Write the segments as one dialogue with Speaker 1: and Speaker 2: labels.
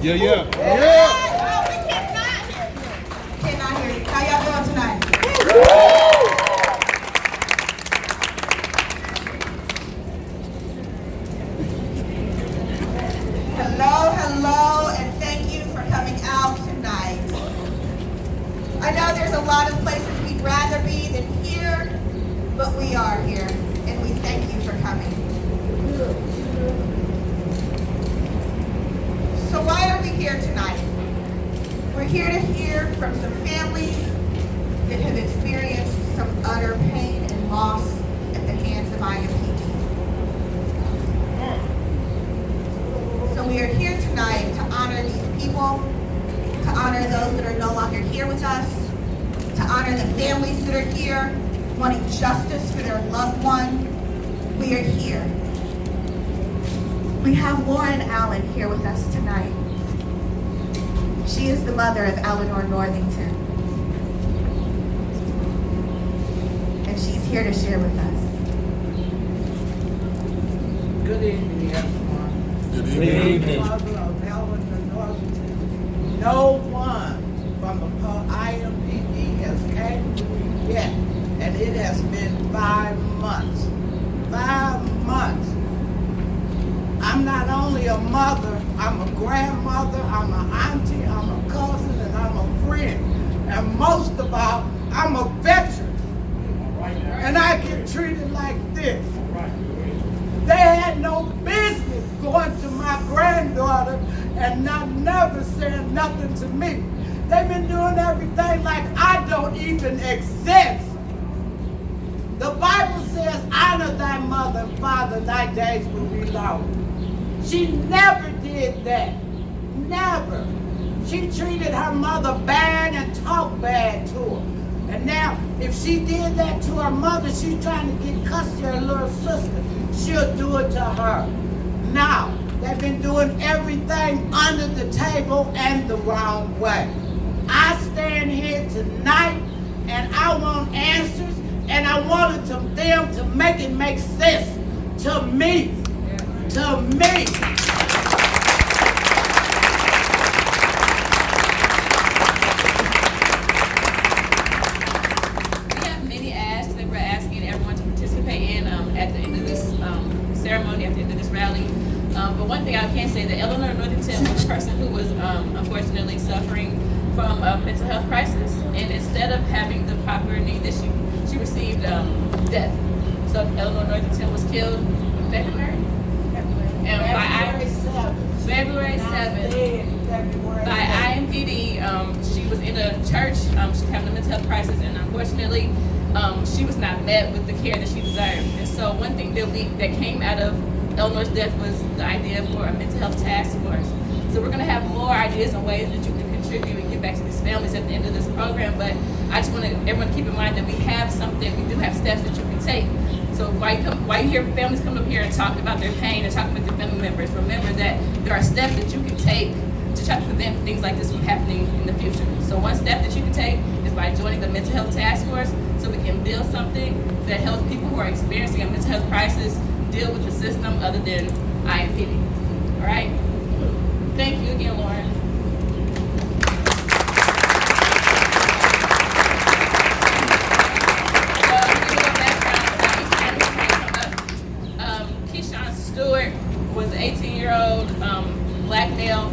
Speaker 1: Yeah, yeah.
Speaker 2: Oh, we cannot hear you. Cannot hear you. How y'all doing tonight? Hello, hello, and thank you for coming out tonight. I know there's a lot of places we'd rather be than here, but we are here, and we thank you for coming. So why are we here tonight? We're here to hear from some families that have experienced some utter pain and loss at the hands of IMPD. So we are here tonight to honor these people, to honor those that are no longer here with us, to honor the families that are here, wanting justice for their loved one. We are here. We have Lauren Allen here with us tonight. She is the mother of Elanor Northington. And she's here to share with us.
Speaker 3: Good evening, everyone.
Speaker 1: Good evening.
Speaker 3: Mother of Elanor Northington. No one from the IMPD has came to me yet, and it has been 5 months. 5 months. I'm not only a mother, I'm a grandmother, I'm an auntie, I'm a cousin, and I'm a friend. And most of all, I'm a veteran. And I get treated like this. They had no business going to my granddaughter and never saying nothing to me. They've been doing everything like I don't even exist. The Bible says, honor thy mother and father, thy days will be long. She never did that. Never. She treated her mother bad and talked bad to her. And now, if she did that to her mother, she's trying to get custody of her little sister. She'll do it to her. Now, they've been doing everything under the table and the wrong way. I stand here tonight and I want answers, and I wanted them to make it make sense to me. To me.
Speaker 4: At the end of this ceremony, at the end of this rally. But one thing I can say, that Elanor Northington was a person who was unfortunately suffering from a mental health crisis, and instead of having the proper need that she received death. So Elanor Northington was killed in February? And February 7th, by IMPD. She was in a church, she was having a mental health crisis, and unfortunately, she was not met with the care that she deserved. And so one thing that came out of Eleanor's death was the idea for a mental health task force. So we're going to have more ideas and ways that you can contribute and give back to these families at the end of this program. But I just want everyone to keep in mind that we have something, we do have steps that you can take. So while you hear families come up here and talk about their pain and talking with their family members, remember that there are steps that you can take to try to prevent things like this from happening in the future. So one step that you can take is by joining the mental health task force, so we can build something that helps people who are experiencing a mental health crisis deal with the system other than IMPD. All right? Thank you again, Lauren. KeShawn Stewart was an 18-year-old black male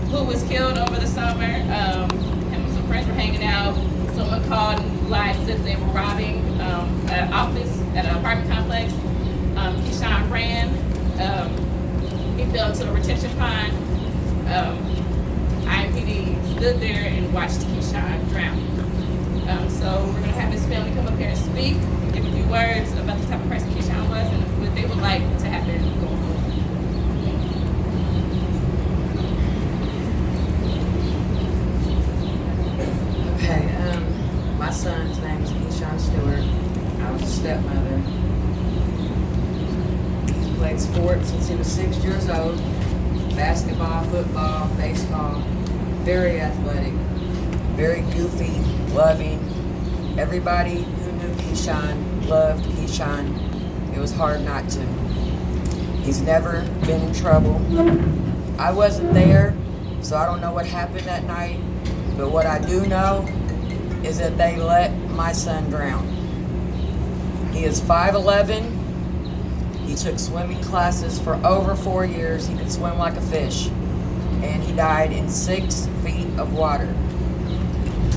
Speaker 4: who was killed over the summer. Him and some friends were hanging out. Someone called and lied, said they were robbing an office at an apartment complex. KeShawn ran. He fell into a retention pond. IMPD stood there and watched KeShawn drown. So we're going to have his family come up here and speak, give a few words about the type of person KeShawn was and what they would like to happen going forward.
Speaker 5: My son's name is KeShawn Stewart. I was a stepmother. He's played sports since he was 6 years old. Basketball, football, baseball. Very athletic. Very goofy, loving. Everybody who knew KeShawn loved KeShawn. It was hard not to. He's never been in trouble. I wasn't there, So I don't know what happened that night, but what I do know is that they let my son drown. He is 5'11". He took swimming classes for over 4 years. He could swim like a fish. And he died in 6 feet of water,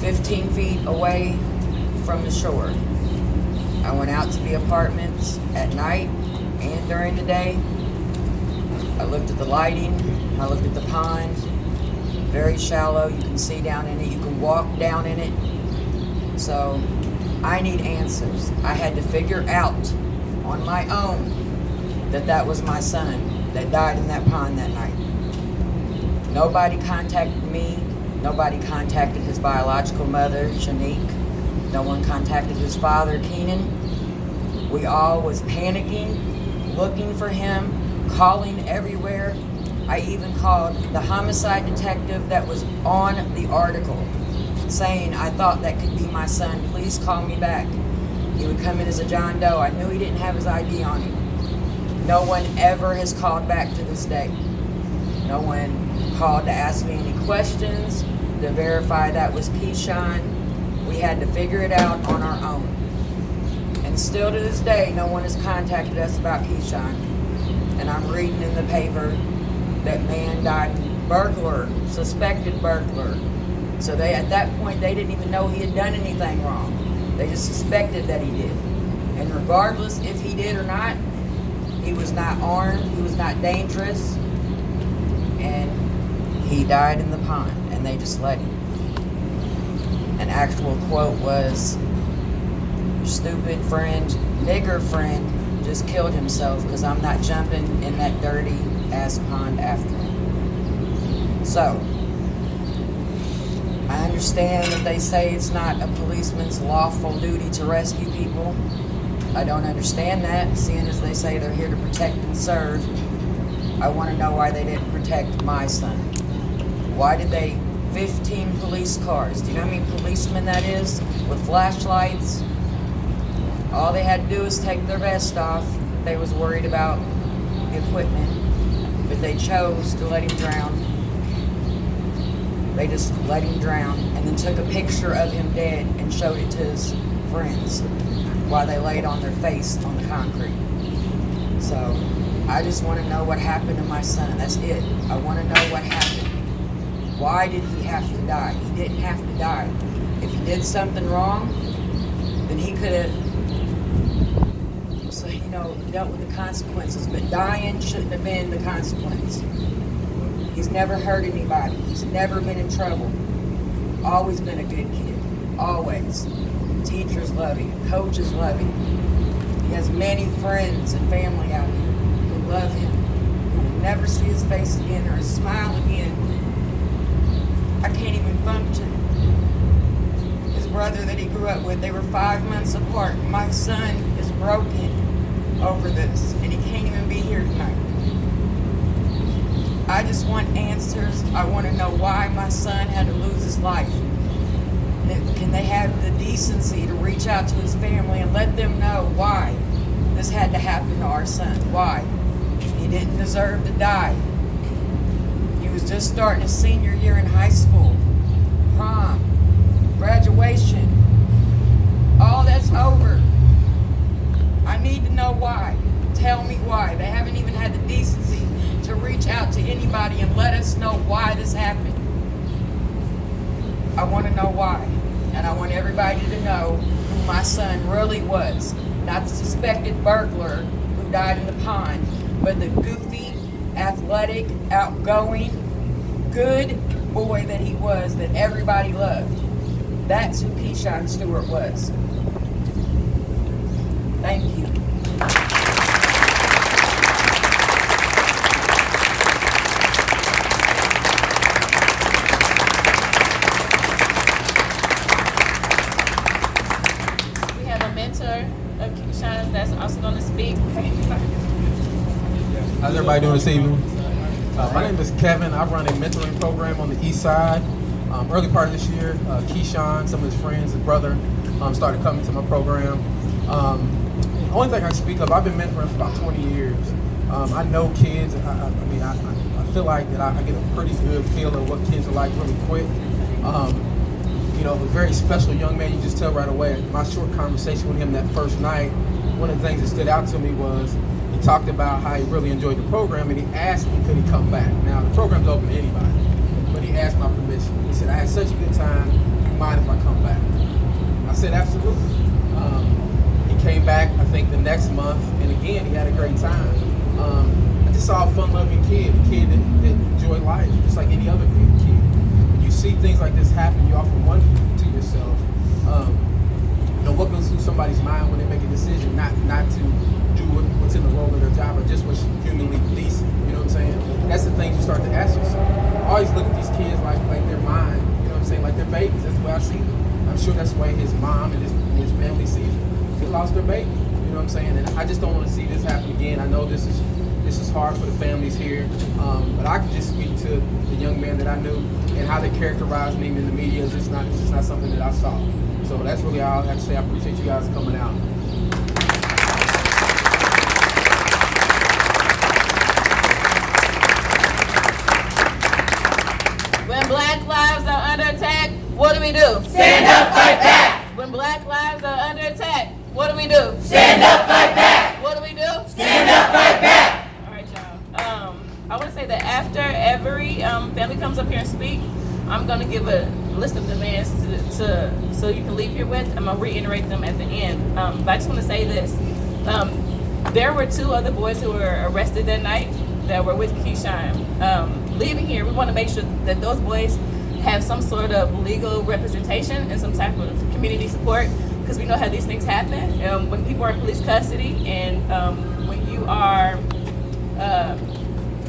Speaker 5: 15 feet away from the shore. I went out to the apartments at night and during the day. I looked at the lighting. I looked at the pond. Very shallow. You can see down in it. You can walk down in it. So I need answers. I had to figure out on my own that that was my son that died in that pond that night. Nobody contacted me. Nobody contacted his biological mother, Shanique. No one contacted his father, Keenan. We all was panicking, looking for him, calling everywhere. I even called the homicide detective that was on the article, saying I thought that could be my son. Please call me back. He would come in as a John Doe. I knew he didn't have his ID on him. No one ever has called back to this day. No one called to ask me any questions, to verify that was KeShawn. We had to figure it out on our own. And still to this day, no one has contacted us about KeShawn. And I'm reading in the paper that man died, burglar, suspected burglar. So they, at that point, they didn't even know he had done anything wrong. They just suspected that he did. And regardless if he did or not, he was not armed, he was not dangerous, and he died in the pond, and they just let him. An actual quote was, "Your stupid friend, nigger friend, just killed himself because I'm not jumping in that dirty ass pond after him." So, I understand that they say it's not a policeman's lawful duty to rescue people. I don't understand that, seeing as they say they're here to protect and serve. I want to know why they didn't protect my son. Why did they, 15 police cars, do you know how many policemen that is, with flashlights? All they had to do was take their vest off. They was worried about equipment, but they chose to let him drown. They just let him drown and then took a picture of him dead and showed it to his friends while they laid on their face on the concrete. So I just want to know what happened to my son. That's it. I want to know what happened. Why did he have to die? He didn't have to die. If he did something wrong, then he could have, so, dealt with the consequences. But dying shouldn't have been the consequence. He's never hurt anybody. He's never been in trouble. Always been a good kid. Always. Teachers love him. Coaches love him. He has many friends and family out here who love him, who will never see his face again or his smile again. I can't even function. His brother that he grew up with, they were 5 months apart. My son is broken over this, and he can't even be here tonight. I just want answers. I want to know why my son had to lose his life. Can they have the decency to reach out to his family and let them know why this had to happen to our son? Why? He didn't deserve to die. He was just starting his senior year in high school. Prom, graduation, all that's over. I need to know why. Tell me why. They haven't even had the decency to reach out to anybody and let us know why this happened. I want to know why. And I want everybody to know who my son really was. Not the suspected burglar who died in the pond, but the goofy, athletic, outgoing, good boy that he was, that everybody loved. That's who KeShawn Stewart was. Thank you.
Speaker 1: How's everybody doing this evening? My name is Kevin. I run a mentoring program on the east side. Early part of this year, KeShawn, some of his friends, his brother, started coming to my program. The only thing I speak of, I've been mentoring for about 20 years. I know kids. I feel like that I get a pretty good feel of what kids are like really quick. You know, a very special young man, you just tell right away. My short conversation with him that first night, one of the things that stood out to me was he talked about how he really enjoyed the program, and he asked me could he come back. Now, the program's open to anybody, but he asked my permission. He said, I had such a good time, do you mind if I come back? I said, absolutely. He came back, I think, the next month, and again, he had a great time. I just saw a fun-loving kid, a kid that enjoyed life, just like any other kid. When you see things like this happen, you often wonder to yourself, you know, what goes through somebody's mind when they make a decision not to do what's in the role of their job, or just what's humanly decent. You know what I'm saying? That's the thing you start to ask yourself. I always look at these kids like they're mine. You know what I'm saying? Like they're babies. That's the way I see them. I'm sure that's the way his mom and his family sees them. He lost their baby. You know what I'm saying? And I just don't want to see this happen again. I know this is hard for the families here, but I can just speak to the young man that I knew and how they characterized me in the media. It's just not something that I saw. So that's really all I have to say. I appreciate you guys coming out.
Speaker 4: When Black lives are under attack, what do we do?
Speaker 6: Stand up, fight back!
Speaker 4: When Black lives are under attack, what do we do?
Speaker 6: Stand up, fight back!
Speaker 4: What do we do?
Speaker 6: Stand up, fight back!
Speaker 4: All right, y'all. I want to say that after every family comes up here and speak, I'm going to give a list of demands so you can leave here with. I'm going to reiterate them at the end. But I just want to say this. There were 2 other boys who were arrested that night that were with KeShawn. Leaving here, we want to make sure that those boys have some sort of legal representation and some type of community support, because we know how these things happen. When people are in police custody and when you are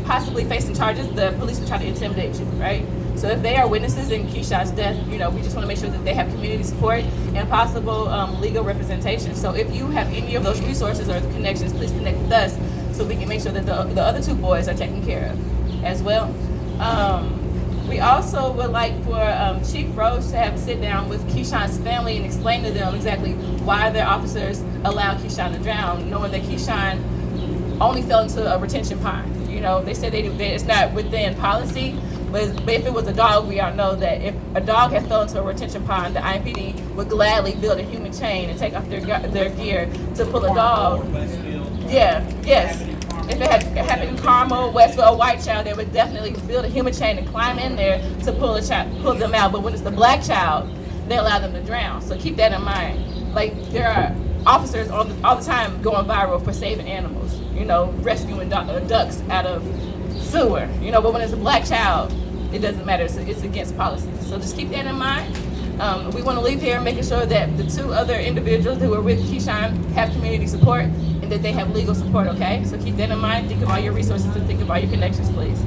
Speaker 4: possibly facing charges, the police will try to intimidate you, right? So if they are witnesses in KeShawn's death, you know, we just want to make sure that they have community support and possible legal representation. So if you have any of those resources or the connections, please connect with us so we can make sure that the other 2 boys are taken care of as well. We also would like for Chief Roach to have a sit down with KeShawn's family and explain to them exactly why their officers allowed KeShawn to drown, knowing that KeShawn only fell into a retention pond. You know, they said it's not within policy, but if it was a dog, we all know that if a dog had fell into a retention pond, the IMPD would gladly build a human chain and take off their gear to pull a dog. Yeah, yes. If it had happened in Carmel, Westville, a white child, they would definitely build a human chain and climb in there to pull them out. But when it's the black child, they allow them to drown. So keep that in mind. Like, there are officers all the time going viral for saving animals, you know, rescuing ducks out of sewer, you know, but when it's a black child, it doesn't matter. It's against policy. So just keep that in mind. We want to leave here making sure that the 2 other individuals who are with KeShawn have community support and that they have legal support, okay? So keep that in mind. Think about your resources and think about your connections, please.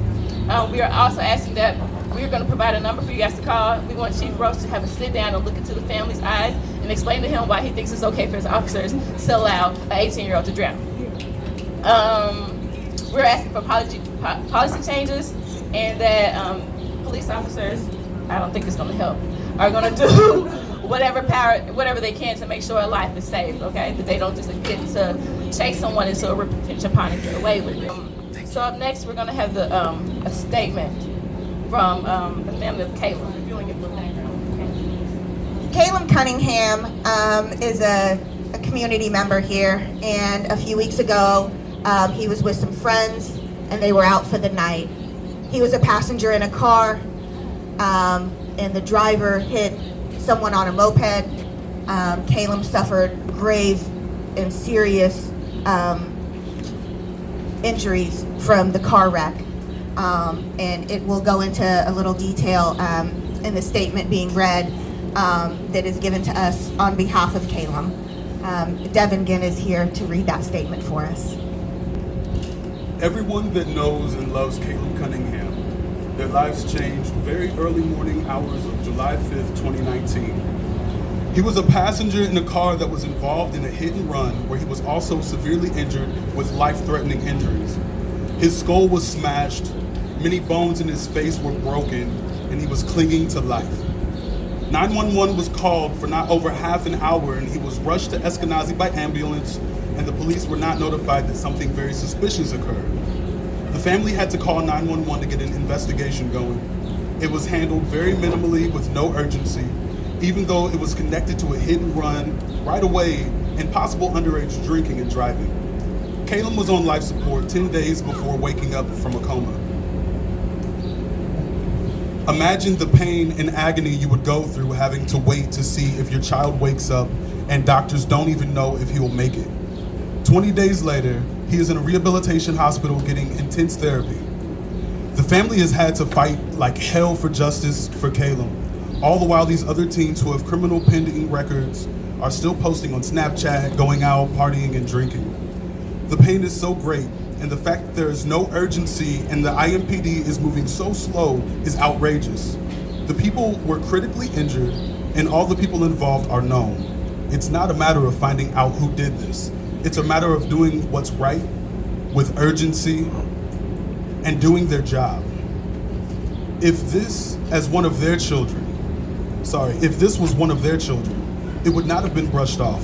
Speaker 4: We are also asking that we're going to provide a number for you guys to call. We want Chief Roach to have a sit down and look into the family's eyes and explain to him why he thinks it's okay for his officers to allow an 18-year-old to drown. We're asking for policy changes, and that police officers, I don't think it's going to help, are going to do whatever they can to make sure a life is saved, okay? That they don't just get to chase someone into a retention pond and get away with it. So up next, we're going to have a statement from the family of Kaylem. If you want to give a little background.
Speaker 2: Kaylem Cunningham is a community member here, and a few weeks ago, he was with some friends, and they were out for the night. He was a passenger in a car, and the driver hit someone on a moped. Kaylem suffered grave and serious injuries from the car wreck. And it will go into a little detail in the statement being read that is given to us on behalf of Kaylem. Devin Ginn is here to read that statement for us.
Speaker 7: Everyone that knows and loves Kaylem Cunningham, their lives changed very early morning hours of July 5th, 2019. He was a passenger in a car that was involved in a hit and run where he was also severely injured with life-threatening injuries. His skull was smashed, many bones in his face were broken, and he was clinging to life. 911 was called for not over half an hour, and he was rushed to Eskenazi by ambulance, and the police were not notified that something very suspicious occurred. The family had to call 911 to get an investigation going. It was handled very minimally with no urgency, even though it was connected to a hit and run right away and possible underage drinking and driving. Kaylem was on life support 10 days before waking up from a coma. Imagine the pain and agony you would go through having to wait to see if your child wakes up and doctors don't even know if he will make it. 20 days later, he is in a rehabilitation hospital getting intense therapy. The family has had to fight like hell for justice for Kaylem, all the while these other teens who have criminal pending records are still posting on Snapchat, going out, partying, and drinking. The pain is so great, and the fact that there is no urgency and the IMPD is moving so slow is outrageous. The people were critically injured, and all the people involved are known. It's not a matter of finding out who did this. It's a matter of doing what's right with urgency and doing their job. If this was one of their children, it would not have been brushed off.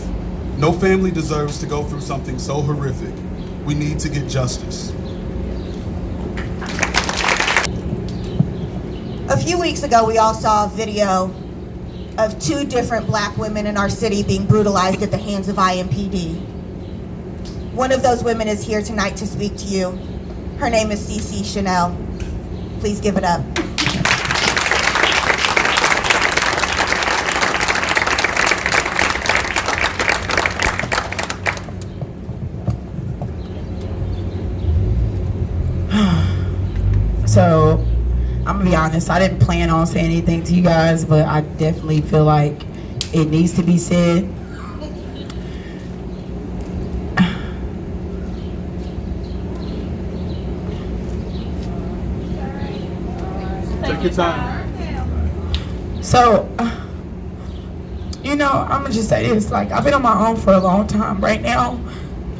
Speaker 7: No family deserves to go through something so horrific. We need to get justice.
Speaker 2: A few weeks ago, we all saw a video of 2 different black women in our city being brutalized at the hands of IMPD. One of those women is here tonight to speak to you. Her name is CeCe Chanel. Please give it up.
Speaker 8: So, I'm gonna be honest, I didn't plan on saying anything to you guys, but I definitely feel like it needs to be said.
Speaker 7: Take your time.
Speaker 8: So, you know, I'm gonna just say this, like, I've been on my own for a long time. Right now,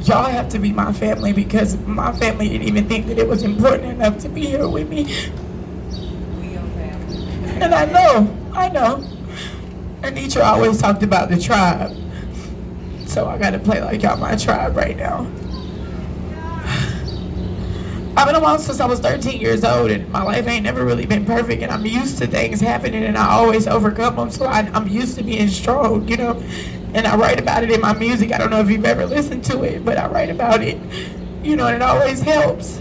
Speaker 8: y'all have to be my family because my family didn't even think that it was important enough to be here with me.
Speaker 5: We your family.
Speaker 8: And I know. Anitra always talked about the tribe. So I gotta play like y'all my tribe right now. I've been around since I was 13 years old, and my life ain't never really been perfect, and I'm used to things happening, and I always overcome them, so I'm used to being strong, you know? And I write about it in my music. I don't know if you've ever listened to it, but I write about it, you know, and it always helps.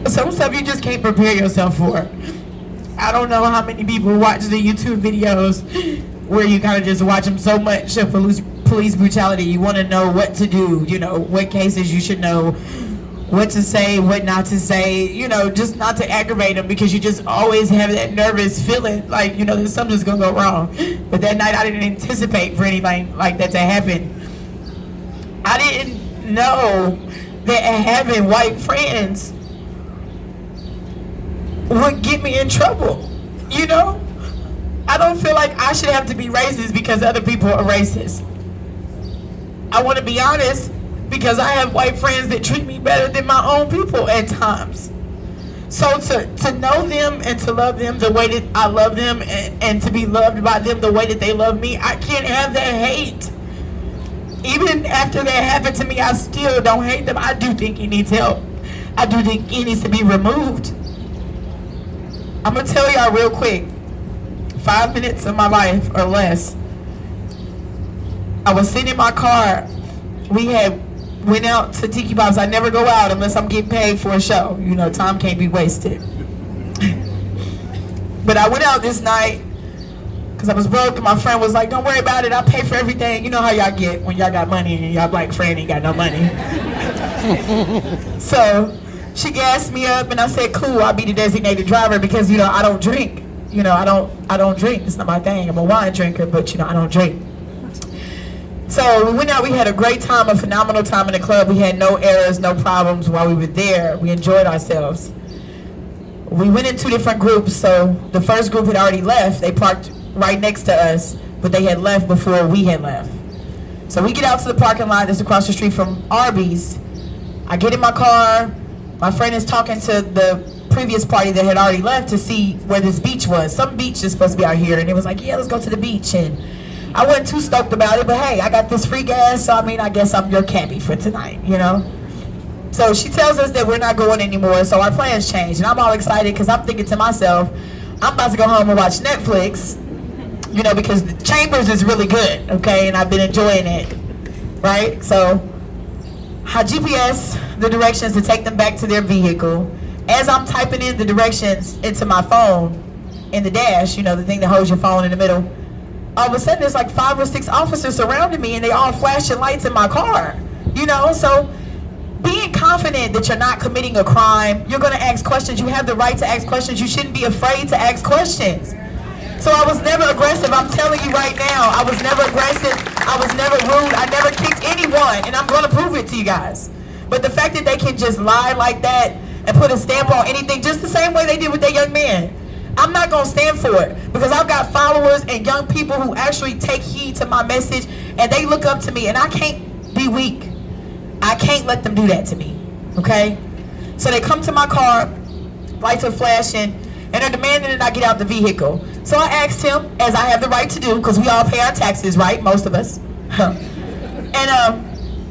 Speaker 8: Some stuff you just can't prepare yourself for. I don't know how many people watch the YouTube videos where you kind of just watch them so much of police brutality. You want to know what to do, you know, what cases you should know, what to say, what not to say, you know, just not to aggravate them because you just always have that nervous feeling like, you know, that something's going to go wrong. But that night I didn't anticipate for anything like that to happen. I didn't know that having white friends would get me in trouble, you know? I don't feel like I should have to be racist because other people are racist. I want to be honest because I have white friends that treat me better than my own people at times. So to know them and to love them the way that I love them and to be loved by them the way that they love me, I can't have that hate. Even after that happened to me, I still don't hate them. I do think he needs help. I do think he needs to be removed. I'm going to tell y'all real quick, 5 minutes of my life or less. I was sitting in my car. We had went out to Tiki Bob's. I never go out unless I'm getting paid for a show. You know, time can't be wasted. But I went out this night because I was broke and my friend was like, don't worry about it, I'll pay for everything. You know how y'all get when y'all got money and y'all black friend ain't got no money. So she gassed me up and I said, cool, I'll be the designated driver because, you know, I don't drink. You know, I don't drink. It's not my thing. I'm a wine drinker, but, you know, I don't drink. So we went out, we had a great time, a phenomenal time in the club. We had no errors, no problems while we were there. We enjoyed ourselves. We went in 2 different groups. So the first group had already left. They parked right next to us, but they had left before we had left. So we get out to the parking lot that's across the street from Arby's. I get in my car. My friend is talking to the previous party that had already left to see where this beach was. Some beach is supposed to be out here, and it was like, yeah, let's go to the beach. And I wasn't too stoked about it, but hey, I got this free gas, so I mean, I guess I'm your cabbie for tonight, you know? So she tells us that we're not going anymore, so our plans change. And I'm all excited because I'm thinking to myself, I'm about to go home and watch Netflix, you know, because the Chambers is really good, okay? And I've been enjoying it, right? So I GPS the directions to take them back to their vehicle. As I'm typing in the directions into my phone, in the dash, you know, the thing that holds your phone in the middle, all of a sudden there's like 5 or 6 officers surrounding me and they all flashing lights in my car, you know? So being confident that you're not committing a crime, you're gonna ask questions. You have the right to ask questions. You shouldn't be afraid to ask questions. So I was never aggressive. I'm telling you right now, I was never aggressive. I was never rude. I never kicked anyone, and I'm gonna prove it to you guys. But the fact that they can just lie like that and put a stamp on anything, just the same way they did with that young man, I'm not gonna stand for it, because I've got followers and young people who actually take heed to my message, and they look up to me, and I can't be weak. I can't let them do that to me, okay? So they come to my car, lights are flashing, and they're demanding that I get out the vehicle. So I asked him, as I have the right to do, because we all pay our taxes, right? Most of us. And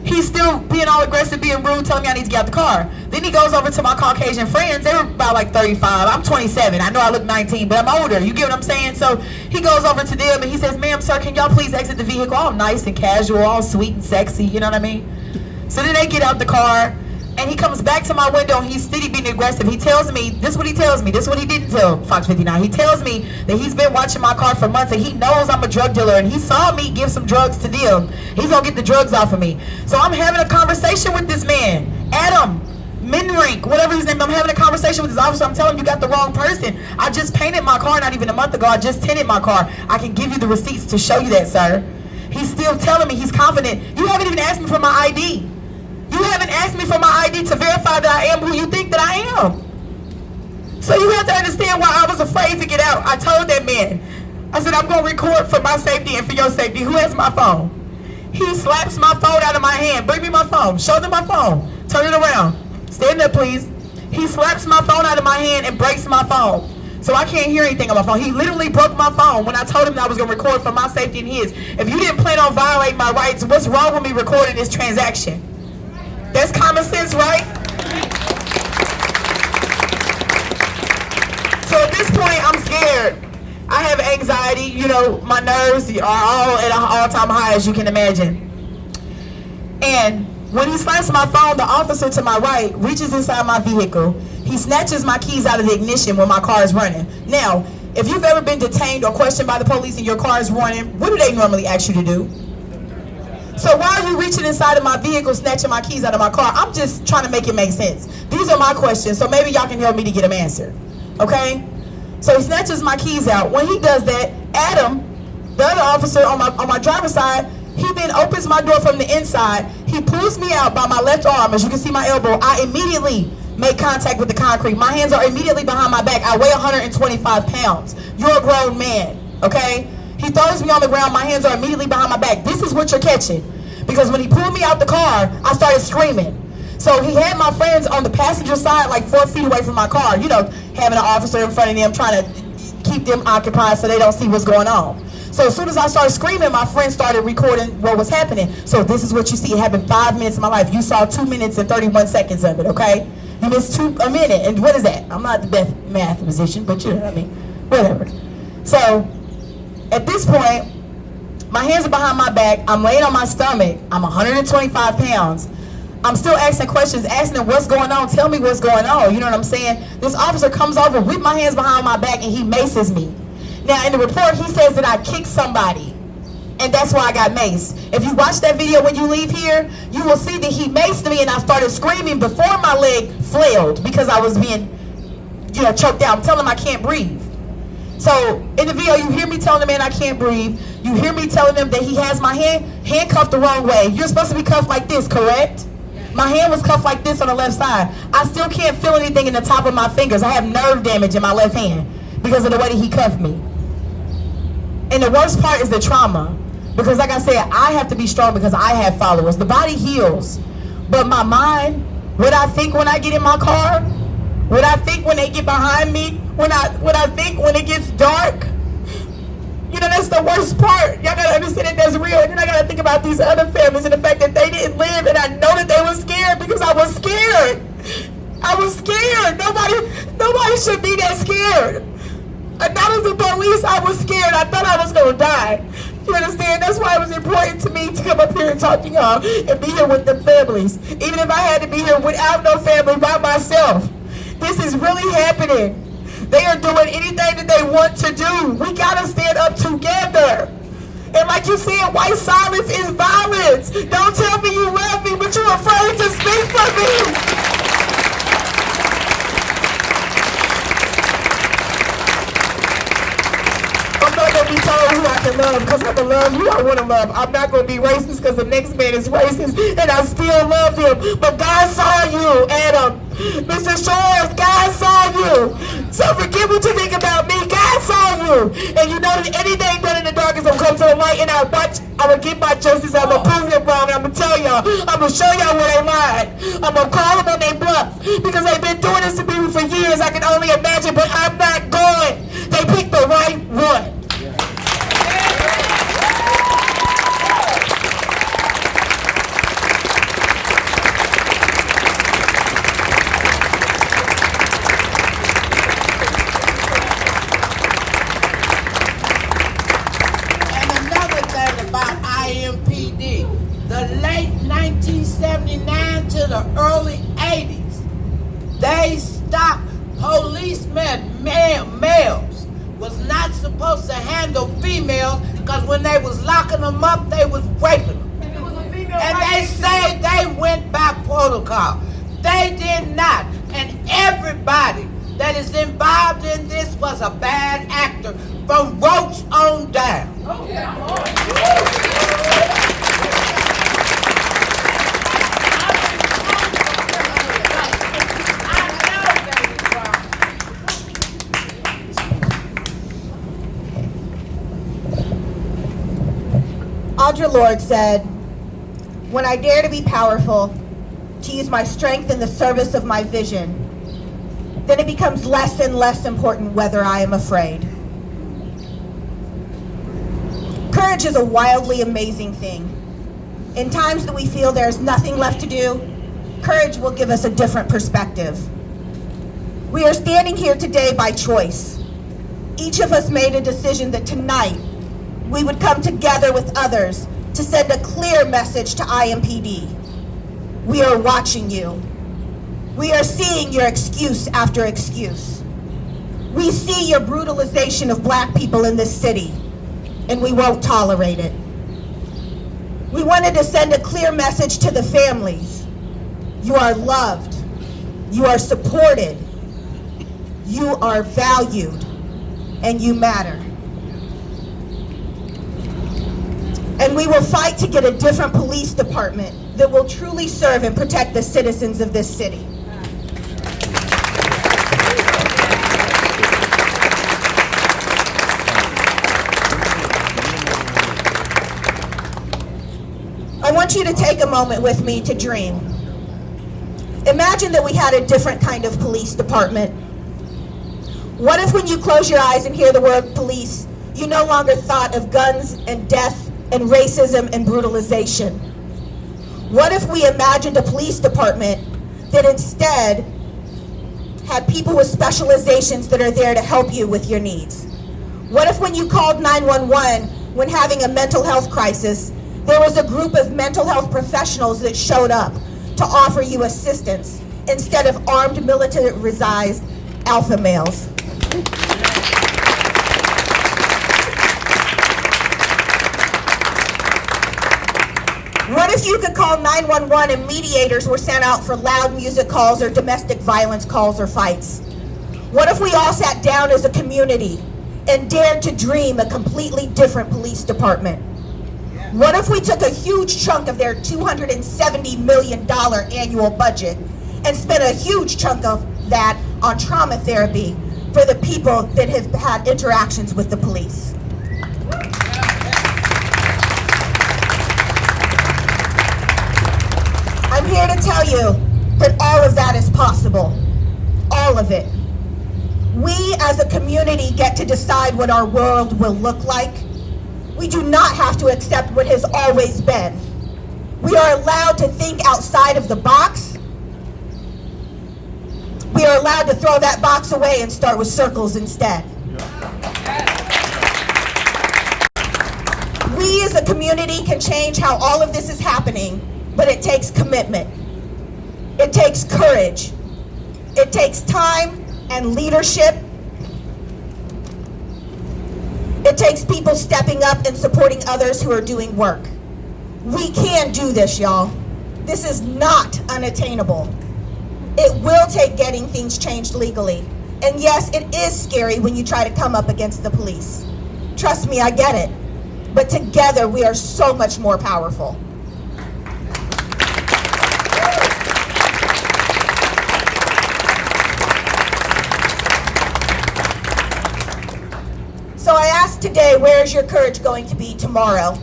Speaker 8: he's still being all aggressive, being rude, telling me I need to get out the car. Then he goes over to my Caucasian friends. They were about like 35. I'm 27. I know I look 19, but I'm older. You get what I'm saying? So he goes over to them and he says, "Ma'am, sir, can y'all please exit the vehicle?" All nice and casual, all sweet and sexy, you know what I mean? So then they get out the car, and he comes back to my window, and he's steady being aggressive. He tells me, this is what he tells me, this is what he didn't tell Fox 59. He tells me that he's been watching my car for months, and he knows I'm a drug dealer, and he saw me give some drugs to them. He's gonna get the drugs off of me. So I'm having a conversation with this man, Adam Minrink, whatever his name. I'm having a conversation with this officer. I'm telling him, you got the wrong person. I just painted my car not even a month ago. I just tinted my car. I can give you the receipts to show you that, sir. He's still telling me he's confident. You haven't even asked me for my ID. You haven't asked me for my ID to verify that I am who you think that I am. So you have to understand why I was afraid to get out. I told that man, I said, I'm going to record for my safety and for your safety. Who has my phone? He slaps my phone out of my hand. Bring me my phone. Show them my phone. Turn it around. Stand up, please. He slaps my phone out of my hand and breaks my phone. So I can't hear anything on my phone. He literally broke my phone when I told him that I was going to record for my safety and his. If you didn't plan on violating my rights, what's wrong with me recording this transaction? That's common sense, right? So at this point, I'm scared. I have anxiety. You know, my nerves are all at an all-time high, as you can imagine. And when he slaps my phone, the officer to my right reaches inside my vehicle. He snatches my keys out of the ignition when my car is running. Now, if you've ever been detained or questioned by the police and your car is running, what do they normally ask you to do? So why are you reaching inside of my vehicle, snatching my keys out of my car? I'm just trying to make it make sense. These are my questions, so maybe y'all can help me to get them answered, okay? So he snatches my keys out. When he does that, Adam, the other officer on my driver's side, he then opens my door from the inside. He pulls me out by my left arm. As you can see my elbow, I immediately make contact with the concrete. My hands are immediately behind my back. I weigh 125 pounds. You're a grown man, okay? He throws me on the ground. My hands are immediately behind my back. This is what you're catching. Because when he pulled me out the car, I started screaming. So he had my friends on the passenger side, like 4 feet away from my car. You know, having an officer in front of them, trying to keep them occupied so they don't see what's going on. So as soon as I started screaming, my friends started recording what was happening. So this is what you see. It happened 5 minutes of my life. You saw 2 minutes and 31 seconds of it, okay? You missed a minute. And what is that? I'm not the best mathematician, but you know what I mean. Whatever. So at this point, my hands are behind my back. I'm laying on my stomach. I'm 125 pounds. I'm still asking questions, asking them what's going on. Tell me what's going on. You know what I'm saying? This officer comes over with my hands behind my back and he maces me. Now in the report, he says that I kicked somebody. And that's why I got maced. If you watch that video when you leave here, you will see that he maced me and I started screaming before my leg flailed because I was being, you know, choked out. I'm telling him I can't breathe. So in the video, you hear me telling the man I can't breathe. You hear me telling him that he has my hand handcuffed the wrong way. You're supposed to be cuffed like this, correct? My hand was cuffed like this on the left side. I still can't feel anything in the top of my fingers. I have nerve damage in my left hand because of the way that he cuffed me. And the worst part is the trauma. Because like I said, I have to be strong because I have followers. The body heals. But my mind, what I think when I get in my car, what I think when they get behind me, what I think when it gets dark, you know, that's the worst part. Y'all gotta understand that that's real. And then I gotta think about these other families and the fact that they didn't live, and I know that they were scared because I was scared. shouldn't be that scared. And not as a police, I was scared. I thought I was going to die. You understand? That's why it was important to me to come up here and talk to y'all and be here with the families. Even if I had to be here without no family, by myself. This is really happening. They are doing anything that they want to do. We got to stand up together. And like you said, white silence is violence. Don't tell me you love me, but you're afraid to speak for me. I'm not going to be told who I can love because I'm going to love who I want to love. I'm not going to be racist because the next man is racist and I still love him. But God saw you, Adam. Mr. Shores, God saw you. So forget what you think about me. God saw you. And you know that anything done in the dark is going to come to the light, and I'm going to get my justice. I'm going to prove them wrong. I'm going to tell y'all. I'm going to show y'all where they lied. I'm going to call them on their bluff because they've been doing this to people for years. I can only imagine, but I'm not going. They picked the right one.
Speaker 3: IMPD, the late 1979 to the early 80s, they stopped policemen, males, was not supposed to handle females because when they was locking them up, they was raping them. And they say they went by protocol. They did not. And everybody that is involved in this was a bad actor from Roach on down.
Speaker 2: Audre Lorde said, "When I dare to be powerful, to use my strength in the service of my vision, then it becomes less and less important whether I am afraid." Courage is a wildly amazing thing. In times that we feel there's nothing left to do, courage will give us a different perspective. We are standing here today by choice. Each of us made a decision that tonight we would come together with others to send a clear message to IMPD. We are watching you. We are seeing your excuse after excuse. We see your brutalization of black people in this city, and we won't tolerate it. We wanted to send a clear message to the families. You are loved. You are supported. You are valued, and you matter. And we will fight to get a different police department that will truly serve and protect the citizens of this city. I want you to take a moment with me to dream. Imagine that we had a different kind of police department. What if when you close your eyes and hear the word police, you no longer thought of guns and death and racism and brutalization? What if we imagined a police department that instead had people with specializations that are there to help you with your needs? What if when you called 911 when having a mental health crisis, there was a group of mental health professionals that showed up to offer you assistance instead of armed militarized alpha males? What if you could call 911 and mediators were sent out for loud music calls or domestic violence calls or fights? What if we all sat down as a community and dared to dream a completely different police department? What if we took a huge chunk of their $270 million annual budget and spent a huge chunk of that on trauma therapy for the people that have had interactions with the police? I'm here to tell you that all of that is possible. All of it. We as a community get to decide what our world will look like. We do not have to accept what has always been. We are allowed to think outside of the box. we are allowed to throw that box away and start with circles instead. We as a community can change how all of this is happening, but it takes commitment. It takes courage. It takes time and leadership. It takes people stepping up and supporting others who are doing work. We can do this, y'all. This is not unattainable. It will take getting things changed legally. And yes, it is scary when you try to come up against the police. Trust me, I get it. But together, we are so much more powerful. So I asked today, where is your courage going to be tomorrow?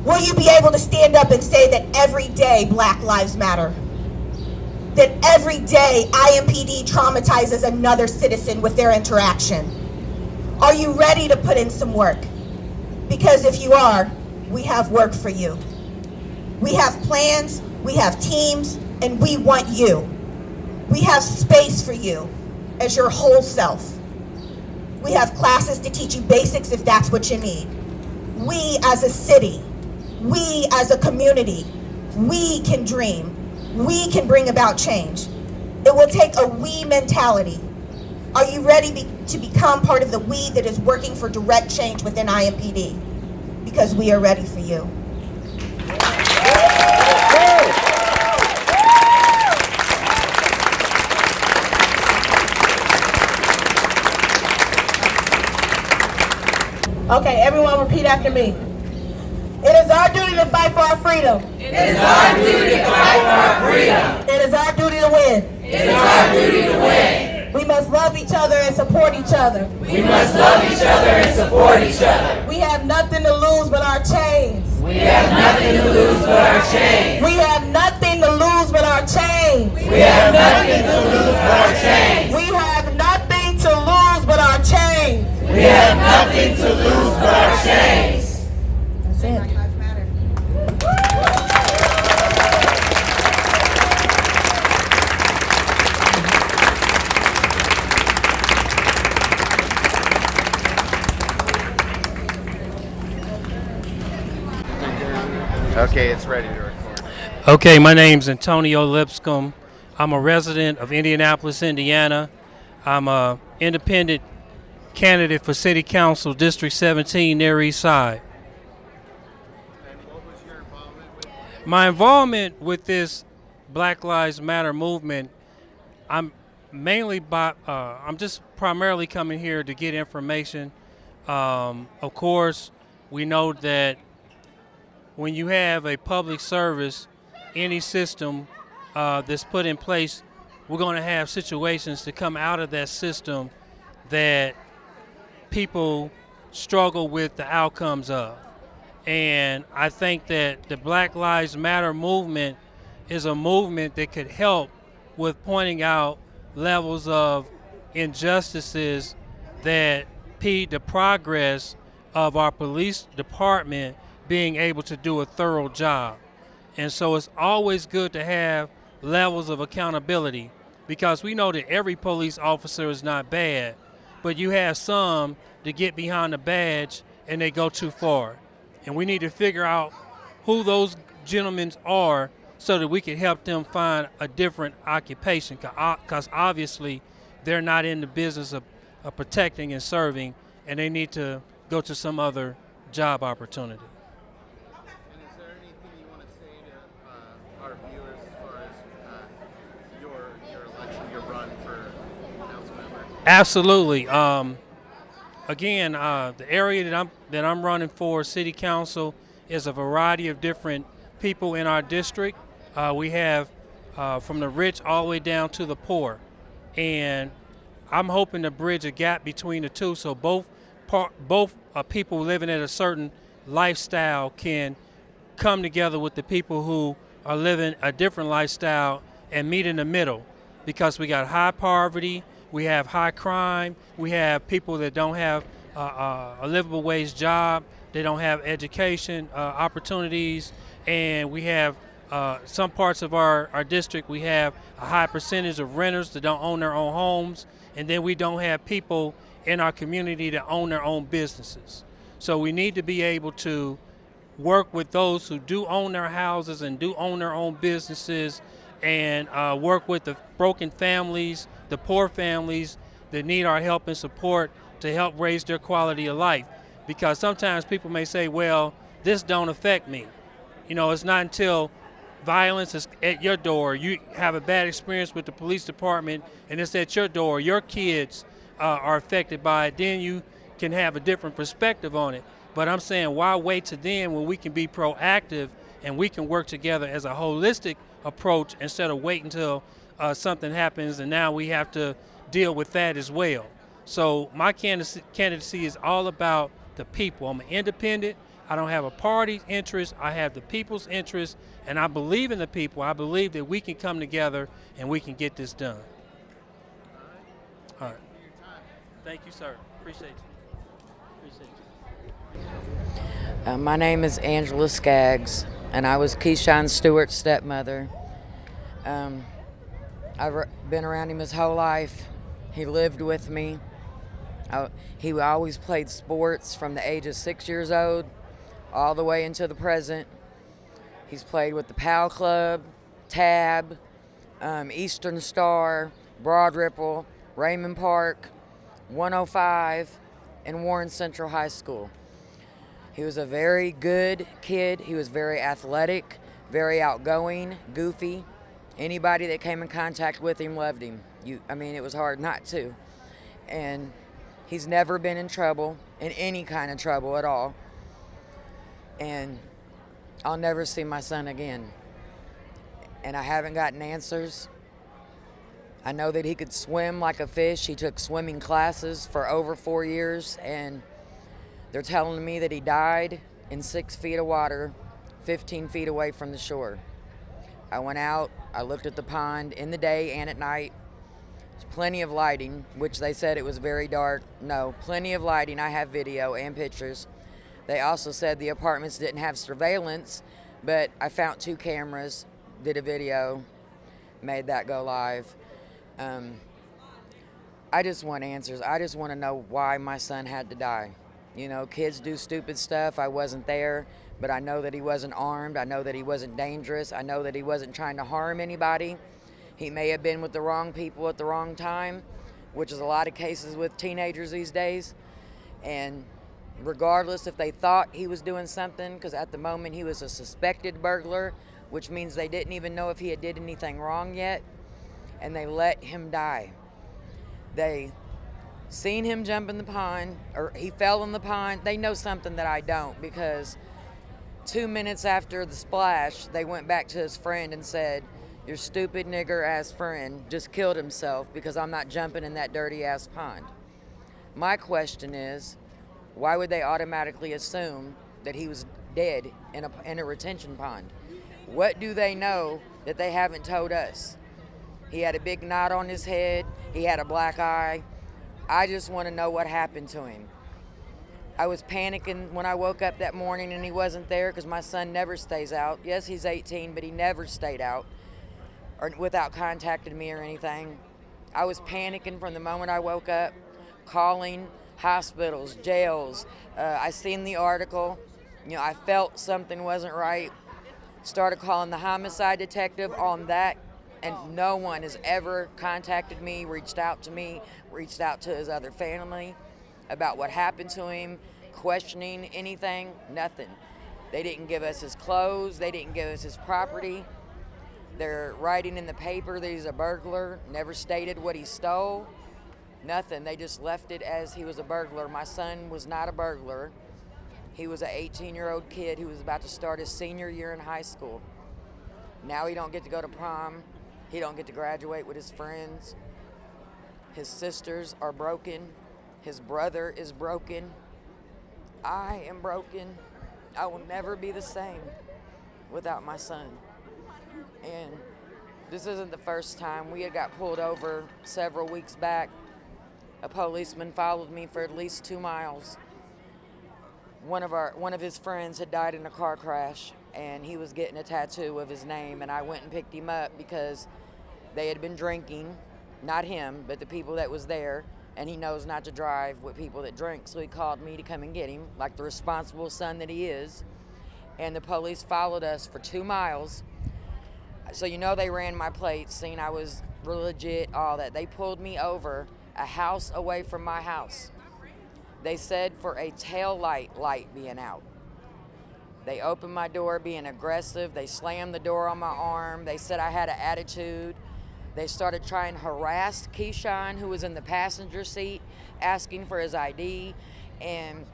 Speaker 2: Will you be able to stand up and say that every day Black Lives Matter? That every day IMPD traumatizes another citizen with their interaction? Are you ready to put in some work? Because if you are, we have work for you. We have plans, we have teams, and we want you. We have space for you as your whole self. We have classes to teach you basics if that's what you need. We as a city, we as a community, we can dream. We can bring about change. It will take a we mentality. Are you ready to become part of the we that is working for direct change within IMPD? Because we are ready for you. Okay, everyone repeat after me. It is our duty to fight for our freedom.
Speaker 6: It is our duty to fight for our freedom.
Speaker 2: It is our duty to win.
Speaker 6: It is our duty to win.
Speaker 2: We must love each other and support each other.
Speaker 6: We must love each other and support each other.
Speaker 2: We have nothing to lose but our chains.
Speaker 6: We have nothing to lose but our chains.
Speaker 2: We have nothing to lose but our chains.
Speaker 6: We have nothing to lose but our chains.
Speaker 2: We have nothing to lose but our chains.
Speaker 6: We have nothing to lose but our chains.
Speaker 2: That's it.
Speaker 9: Okay, it's ready to record.
Speaker 10: Okay, my name's Antonio Lipscomb. I'm a resident of Indianapolis, Indiana. I'm a independent candidate for City Council, District 17, Near East Side.
Speaker 9: And what was your involvement with?
Speaker 10: My involvement with this Black Lives Matter movement, I'm just primarily coming here to get information. Of course, we know that when you have a public service, any system that's put in place, we're going to have situations to come out of that system that people struggle with the outcomes of. And I think that the Black Lives Matter movement is a movement that could help with pointing out levels of injustices that impede the progress of our police department being able to do a thorough job. And so it's always good to have levels of accountability, because we know that every police officer is not bad, but you have some that get behind the badge and they go too far. And we need to figure out who those gentlemen are so that we can help them find a different occupation, because obviously they're not in the business of protecting and serving, and they need to go to some other job opportunity.
Speaker 9: And is there anything you want to say to our viewers as far as your election, your run for council member?
Speaker 10: Absolutely. Again, the area that I'm running for city council is a variety of different people in our district. We have from the rich all the way down to the poor, and I'm hoping to bridge a gap between the two, so both people living at a certain lifestyle can come together with the people who are living a different lifestyle and meet in the middle, because we got high poverty, we have high crime, we have people that don't have a livable wage job, they don't have education opportunities, and we have some parts of our district, we have a high percentage of renters that don't own their own homes, and then we don't have people in our community that own their own businesses. So we need to be able to work with those who do own their houses and do own their own businesses, and work with the broken families, the poor families that need our help and support to help raise their quality of life. Because sometimes people may say, well, this don't affect me. You know, it's not until violence is at your door, you have a bad experience with the police department, and it's at your door, your kids are affected by it, then you can have a different perspective on it. But I'm saying, why wait to then when we can be proactive and we can work together as a holistic approach instead of waiting until something happens and now we have to deal with that as well. So my candidacy is all about the people. I'm an independent. I don't have a party interest. I have the people's interest, and I believe in the people. I believe that we can come together and we can get this done. All right. Thank you, sir. Appreciate you. Appreciate you.
Speaker 5: My name is Angela Skaggs, and I was KeShawn Stewart's stepmother. I've been around him his whole life. He lived with me. He always played sports from the age of 6 years old all the way into the present. He's played with the PAL Club, TAB, Eastern Star, Broad Ripple, Raymond Park, 105, and Warren Central High School. He was a very good kid. He was very athletic, very outgoing, goofy. Anybody that came in contact with him loved him. It was hard not to. And he's never been in trouble, in any kind of trouble at all. And I'll never see my son again. And I haven't gotten answers. I know that he could swim like a fish. He took swimming classes for over 4 years, and they're telling me that he died in 6 feet of water, 15 feet away from the shore. I went out, I looked at the pond in the day and at night. There's plenty of lighting, which they said it was very dark. No, plenty of lighting. I have video and pictures. They also said the apartments didn't have surveillance, but I found 2 cameras, did a video, made that go live. I just want answers. I just want to know why my son had to die. You know, kids do stupid stuff. I wasn't there, but I know that he wasn't armed. I know that he wasn't dangerous. I know that he wasn't trying to harm anybody. He may have been with the wrong people at the wrong time, which is a lot of cases with teenagers these days. And regardless if they thought he was doing something, because at the moment he was a suspected burglar, which means they didn't even know if he had did anything wrong yet, and they let him die. They seen him jump in the pond, or he fell in the pond. They know something that I don't, because 2 minutes after the splash, they went back to his friend and said, "Your stupid nigger-ass friend just killed himself because I'm not jumping in that dirty-ass pond." My question is, why would they automatically assume that he was dead in a retention pond? What do they know that they haven't told us? He had a big knot on his head. He had a black eye. I just want to know what happened to him. I was panicking when I woke up that morning and he wasn't there, because my son never stays out. Yes, he's 18, but he never stayed out or without contacting me or anything. I was panicking from the moment I woke up, calling hospitals, jails. I seen the article. I felt something wasn't right. Started calling the homicide detective on that, and no one has ever contacted me, reached out to his other family about what happened to him, questioning anything, nothing. They didn't give us his clothes, they didn't give us his property. They're writing in the paper that he's a burglar, never stated what he stole, nothing. They just left it as he was a burglar. My son was not a burglar. He was an 18-year-old kid who was about to start his senior year in high school. Now he don't get to go to prom. He don't get to graduate with his friends. His sisters are broken. His brother is broken. I am broken. I will never be the same without my son. And this isn't the first time. We had got pulled over several weeks back. A policeman followed me for at least 2 miles. one of his friends had died in a car crash, and he was getting a tattoo of his name, and I went and picked him up because they had been drinking, not him, but the people that was there, and he knows not to drive with people that drink, so he called me to come and get him, like the responsible son that he is. And the police followed us for 2 miles. So they ran my plates, seen I was legit, all that. They pulled me over a house away from my house. They said for a tail light being out. They opened my door being aggressive. They slammed the door on my arm. They said I had an attitude. They started trying to harass KeShawn, who was in the passenger seat, asking for his ID. And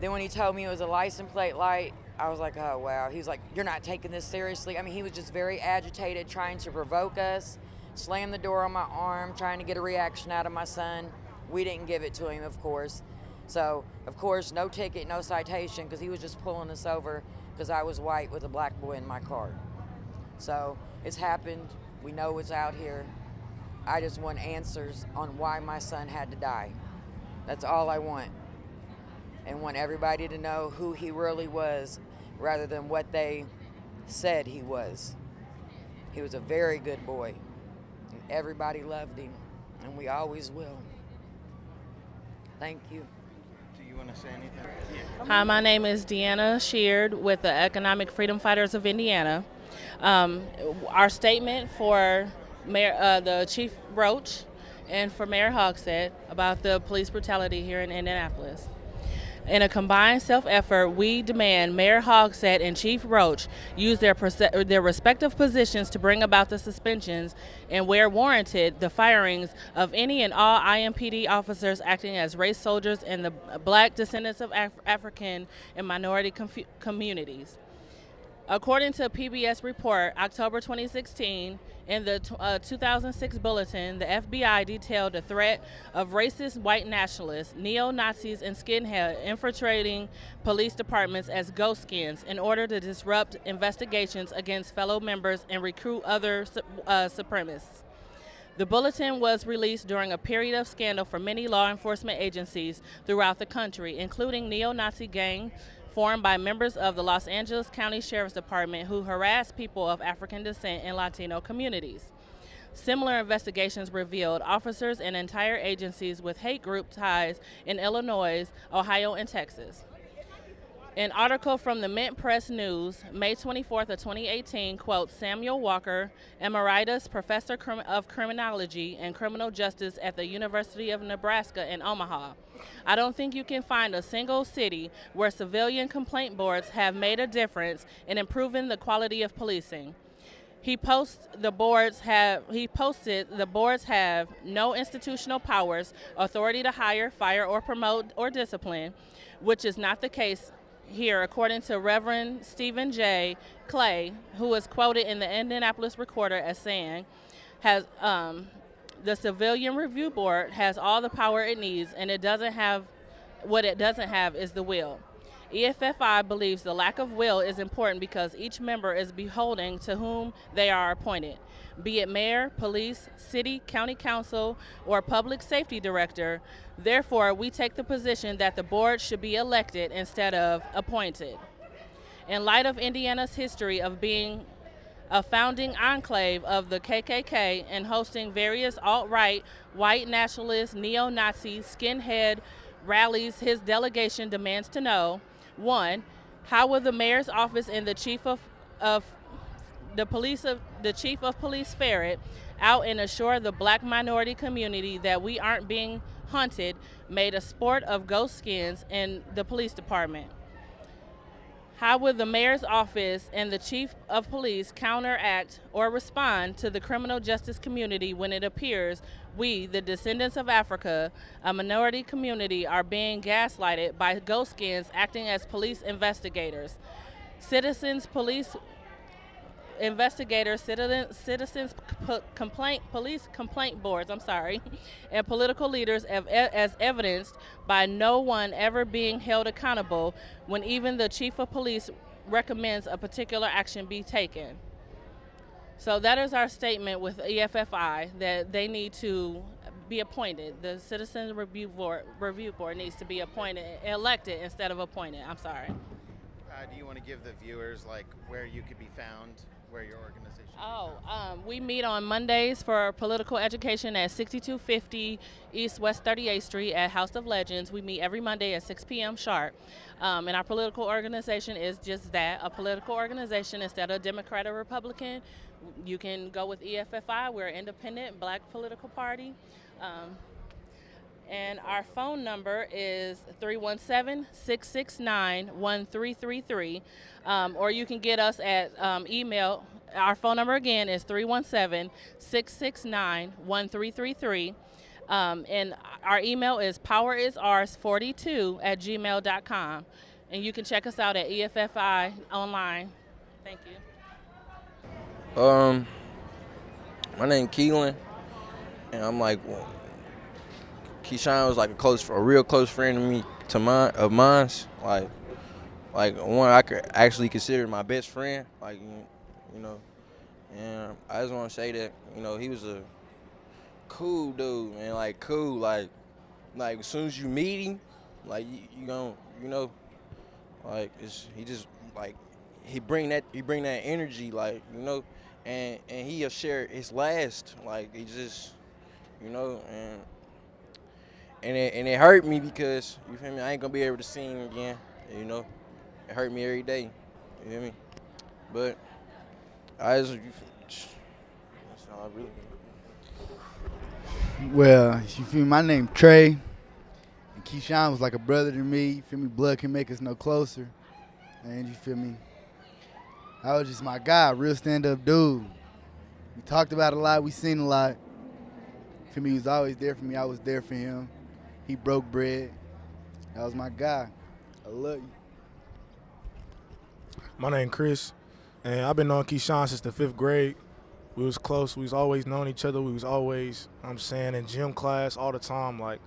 Speaker 5: then when he told me it was a license plate light, I was like, oh, wow. He was like, you're not taking this seriously. I mean, he was just very agitated, trying to provoke us, slammed the door on my arm, trying to get a reaction out of my son. We didn't give it to him, of course. So, of course, no ticket, no citation, because he was just pulling us over because I was white with a black boy in my car. So it's happened. We know it's out here. I just want answers on why my son had to die. That's all I want. And want everybody to know who he really was rather than what they said he was. He was a very good boy. And everybody loved him, and we always will. Thank you.
Speaker 9: Do you want to say anything?
Speaker 11: Hi, my name is Deanna Sheard with the Economic Freedom Fighters of Indiana. Our statement for the Chief Roach and for Mayor Hogsett about the police brutality here in Indianapolis. In a combined self-effort, we demand Mayor Hogsett and Chief Roach use their respective positions to bring about the suspensions and, where warranted, the firings of any and all IMPD officers acting as race soldiers in the black descendants of African and minority communities. According to a PBS report, October 2016, in the 2006 bulletin, the FBI detailed a threat of racist white nationalists, neo-Nazis, and skinheads infiltrating police departments as ghost skins in order to disrupt investigations against fellow members and recruit other supremacists. The bulletin was released during a period of scandal for many law enforcement agencies throughout the country, including neo-Nazi gang formed by members of the Los Angeles County Sheriff's Department who harassed people of African descent and Latino communities. Similar investigations revealed officers and entire agencies with hate group ties in Illinois, Ohio, and Texas. An article from the Mint Press News, May 24th of 2018, quotes Samuel Walker, Emeritus Professor of Criminology and Criminal Justice at the University of Nebraska in Omaha. I don't think you can find a single city where civilian complaint boards have made a difference in improving the quality of policing. He posted the boards have no institutional powers, authority to hire, fire, or promote or discipline, which is not the case here, according to Reverend Stephen J. Clay, who was quoted in the Indianapolis Recorder as saying, the Civilian Review Board has all the power it needs, and what it doesn't have is the will. EFFI believes the lack of will is important because each member is beholden to whom they are appointed, be it mayor, police, city, county council, or public safety director. Therefore, we take the position that the board should be elected instead of appointed. In light of Indiana's history of being a founding enclave of the KKK and hosting various alt-right, white nationalist, neo-Nazi, skinhead rallies, his delegation demands to know: 1, how will the mayor's office and the chief of police ferret out and assure the black minority community that we aren't being hunted, made a sport of ghost skins in the police department? How will the mayor's office and the chief of police counteract or respond to the criminal justice community when it appears we, the descendants of Africa, a minority community, are being gaslighted by ghost skins acting as police investigators? Citizens police complaint boards, and political leaders as evidenced by no one ever being held accountable when even the chief of police recommends a particular action be taken. So that is our statement with EFFI, that they need to be appointed. The Citizen Review Board needs to be elected instead of appointed. I'm sorry.
Speaker 9: Do you want to give the viewers like where you could be found, where your organization?
Speaker 11: We meet on Mondays for political education at 6250 East West 38th Street at House of Legends. We meet every Monday at 6 p.m. sharp. And our political organization is just that, a political organization instead of Democrat or Republican. You can go with EFFI. We're an independent black political party. And our phone number is 317-669-1333. Or you can get us at email. Our phone number again is 317-669-1333. And our email is powerisrs42@gmail.com. And you can check us out at EFFI online. Thank you.
Speaker 12: My name Kaylem, and I'm like, KeShawn was like a real close friend of mine. Like one I could actually consider my best friend. Like, you know, and I just want to say that, you know, he was a cool dude, man. Like cool, like as soon as you meet him, like you gon', you know, like he just like he bring that energy, like, you know, and he'll share his last, like he just, you know, and it hurt me because, you feel me, I ain't gonna be able to see him again, you know. It hurt me every day, you feel me? But that's all I really.
Speaker 13: Well, you feel me, my name Trey, and KeShawn was like a brother to me, you feel me, blood can make us no closer, and you feel me, I was just my guy, real stand-up dude. We talked about a lot, we seen a lot, you feel me, he was always there for me, I was there for him. He broke bread. That was my guy. I love you.
Speaker 14: My name Chris, and I've been knowing KeShawn since the 5th grade. We was close. We was always knowing each other. We was always, in gym class all the time. Like,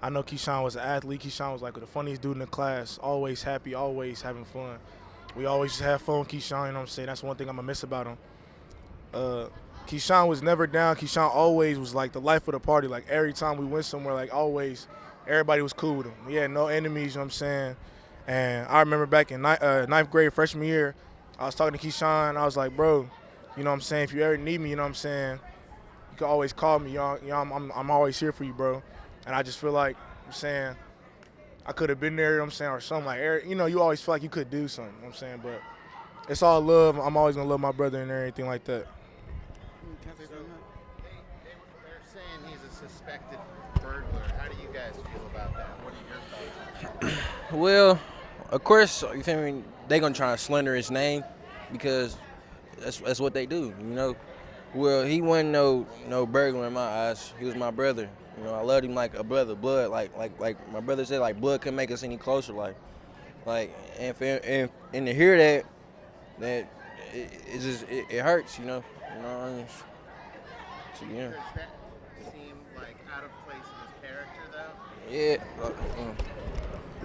Speaker 14: I know KeShawn was an athlete. KeShawn was like the funniest dude in the class. Always happy, always having fun. We always just have fun with KeShawn, you know what I'm saying? That's one thing I'm gonna miss about him. KeShawn was never down. KeShawn always was like the life of the party. Like every time we went somewhere, like always, everybody was cool with him. We had no enemies, you know what I'm saying? And I remember back in 9th grade, freshman year, I was talking to KeShawn. I was like, bro, you know what I'm saying? If you ever need me, you know what I'm saying? You can always call me. You know, I'm always here for you, bro. And I just feel like, I'm saying, I could have been there, you know what I'm saying, or something like, you know, you always feel like you could do something, you know what I'm saying? But it's all love. I'm always going to love my brother and everything like that.
Speaker 9: They're saying he's a suspected burglar. How do you guys feel about that? What are your thoughts?
Speaker 12: Well, of course, you feel me, they gonna try to slander his name because that's what they do, you know. Well, he wasn't no burglar in my eyes. He was my brother. You know, I loved him like a brother. Blood, like my brother said, like blood couldn't make us any closer. Like, and to hear that it hurts, you know. You know what I mean? So, yeah.
Speaker 9: Does that seem like out of place in his character, though?
Speaker 12: Yeah.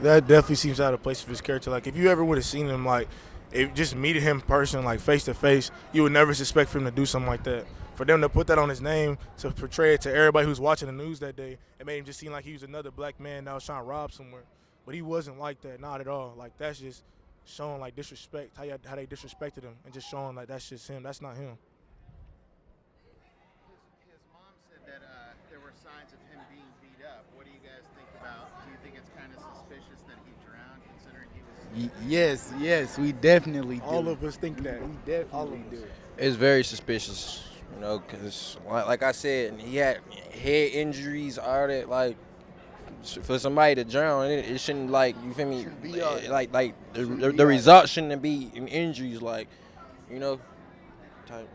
Speaker 14: That definitely seems out of place for his character. Like, if you ever would have seen him, like, if just meeting him in person, like, face to face, you would never suspect for him to do something like that. For them to put that on his name, to portray it to everybody who's watching the news that day, it made him just seem like he was another black man that was trying to rob somewhere. But he wasn't like that, not at all. Like, that's just showing, like, disrespect, how they disrespected him, and just showing, like, that's just him. That's not him.
Speaker 9: His mom said that there were signs of him being beat up. What do you guys think about? Do you think it's kind of suspicious that he drowned, considering he was...
Speaker 13: Yes, we definitely do.
Speaker 14: All of us think that.
Speaker 13: We definitely do.
Speaker 12: It's very suspicious, you know, because like I said, he had head injuries, all that. Like, for somebody to drown, it shouldn't, like, you feel me, like the result shouldn't be in injuries, like, you know, type.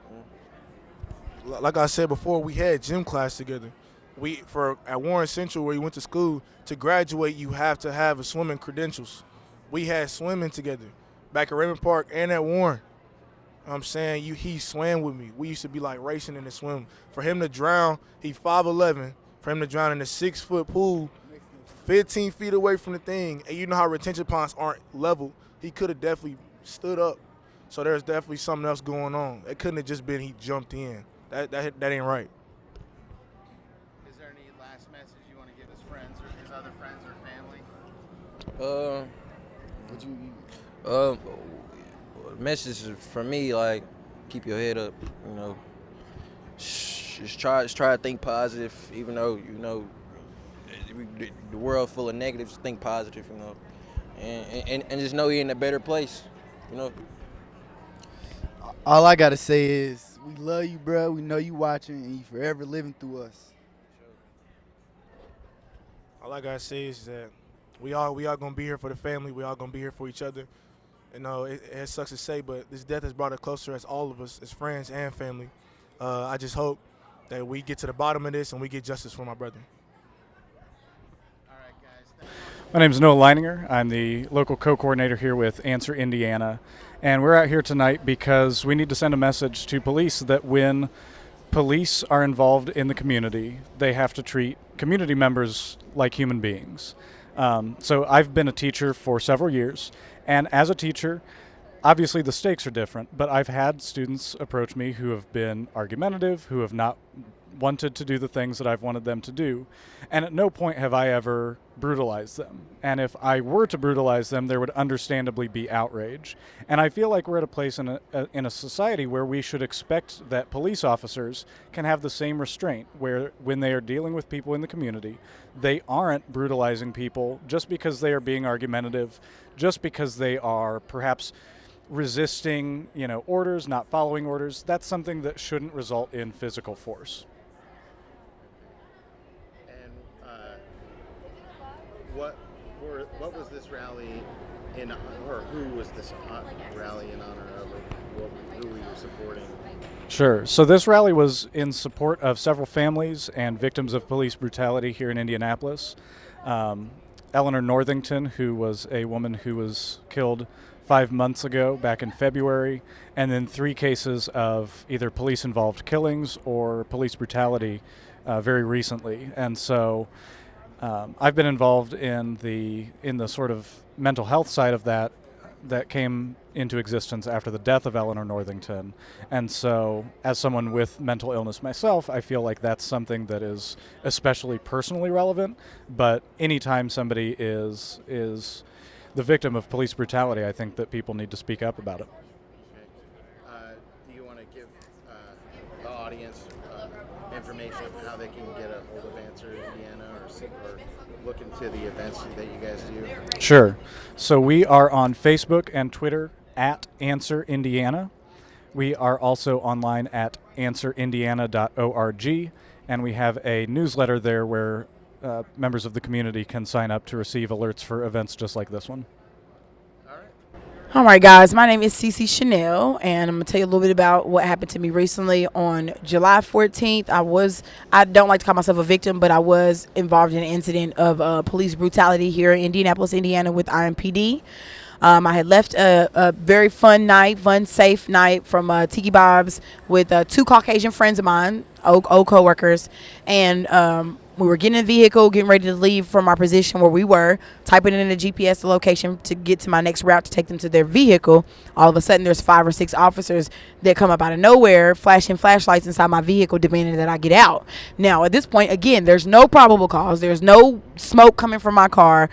Speaker 14: Like I said before, we had gym class together. At Warren Central, where he went to school, to graduate, you have to have a swimming credentials. We had swimming together back at Raymond Park and at Warren. You know what I'm saying, he swam with me. We used to be like racing in the swim. For him to drown, he's 5'11". For him to drown in a 6-foot pool, 15 feet away from the thing, and you know how retention ponds aren't level, he could have definitely stood up. So there's definitely something else going on. It couldn't have just been he jumped in. That ain't right.
Speaker 9: Is there any
Speaker 12: Message for me, like, keep your head up. You know, just try to think positive, even though the world full of negatives. Think positive, you know, and just know you're in a better place, you know.
Speaker 13: All I gotta say is we love you, bro. We know you watching, and you forever living through us.
Speaker 14: All I gotta say is that we all gonna be here for the family. We all gonna be here for each other. You know, it sucks to say, but this death has brought us closer as all of us, as friends and family. I just hope that we get to the bottom of this and we get justice for my brother.
Speaker 15: My name is Noah Leininger. I'm the local co-coordinator here with Answer Indiana. And we're out here tonight because we need to send a message to police that when police are involved in the community, they have to treat community members like human beings. So I've been a teacher for several years, and as a teacher, obviously the stakes are different, but I've had students approach me who have been argumentative, who have not wanted to do the things that I've wanted them to do, and at no point have I ever brutalized them. And if I were to brutalize them, there would understandably be outrage. And I feel like we're at a place in a society where we should expect that police officers can have the same restraint, where when they are dealing with people in the community, they aren't brutalizing people just because they are being argumentative, just because they are perhaps resisting, orders, not following orders. That's something that shouldn't result in physical force.
Speaker 9: What was this rally in, or who was this rally in honor of? Who were you supporting?
Speaker 15: Sure. So this rally was in support of several families and victims of police brutality here in Indianapolis. Elanor Northington, who was a woman who was killed 5 months ago, back in February, and then 3 cases of either police-involved killings or police brutality very recently. And so I've been involved in the sort of mental health side of that came into existence after the death of Elanor Northington. And so as someone with mental illness myself, I feel like that's something that is especially personally relevant. But anytime somebody is the victim of police brutality, I think that people need to speak up about it.
Speaker 9: Okay. Do you want to give the audience information of how they can get a hold of Answer Indiana or look into the events that you guys do?
Speaker 15: Sure. So we are on Facebook and Twitter at Answer Indiana. We are also online at answerindiana.org, and we have a newsletter there where members of the community can sign up to receive alerts for events just like this one.
Speaker 8: All right, guys, my name is Cece Chanel, and I'm going to tell you a little bit about what happened to me recently. On July 14th, I don't like to call myself a victim, but I was involved in an incident of police brutality here in Indianapolis, Indiana with IMPD. I had left a very fun, safe night from Tiki Bob's with 2 Caucasian friends of mine, old co-workers, and we were getting in a vehicle, getting ready to leave from our position where we were, typing in the GPS location to get to my next route to take them to their vehicle. All of a sudden, there's 5 or 6 officers that come up out of nowhere, flashing flashlights inside my vehicle, demanding that I get out. Now, at this point, again, there's no probable cause. There's no smoke coming from my car.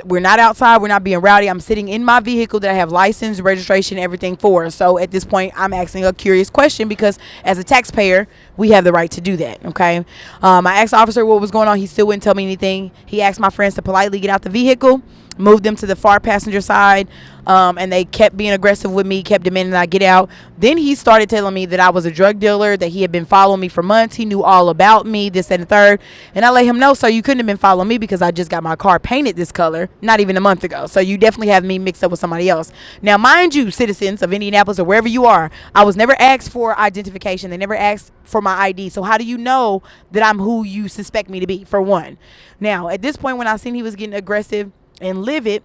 Speaker 8: We're not outside. We're not being rowdy. I'm sitting in my vehicle that I have license, registration, everything for. So at this point, I'm asking a curious question because as a taxpayer, we have the right to do that. Okay. I asked the officer what was going on. He still wouldn't tell me anything. He asked my friends to politely get out the vehicle, move them to the far passenger side, and they kept being aggressive with me, kept demanding that I get out. Then he started telling me that I was a drug dealer, that he had been following me for months. He knew all about me, this and the third. And I let him know, so you couldn't have been following me because I just got my car painted this color not even a month ago. So you definitely have me mixed up with somebody else. Now, mind you, citizens of Indianapolis or wherever you are, I was never asked for identification. They never asked for my ID. So how do you know that I'm who you suspect me to be, for one? Now, at this point, when I seen he was getting aggressive and livid,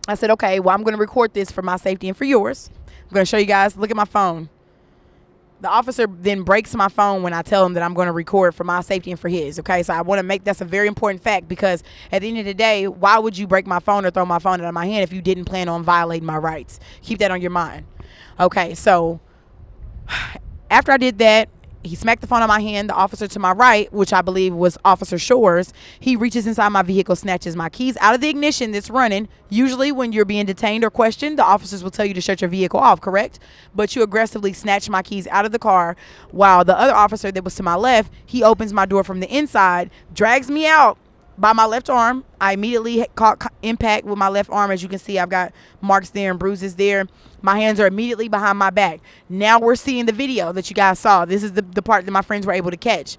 Speaker 8: I said, okay, well, I'm going to record this for my safety and for yours. I'm going to show you guys. Look at my phone. The officer then breaks my phone when I tell him that I'm going to record for my safety and for his. Okay, so I want to make that's a very important fact, because at the end of the day, why would you break my phone or throw my phone out of my hand if you didn't plan on violating my rights? Keep that on your mind. Okay, so after I did that, He smacked the phone on my hand. The officer to my right, which I believe was Officer Shores, he reaches inside my vehicle, snatches my keys out of the ignition that's running. Usually when you're being detained or questioned, the officers will tell you to shut your vehicle off, correct? But you aggressively snatch my keys out of the car, while the other officer that was to my left, he opens my door from the inside, drags me out by my left arm. I immediately caught impact with my left arm. As you can see, I've got marks there and bruises there. My hands are immediately behind my back. Now we're seeing the video that you guys saw. This is the part that my friends were able to catch.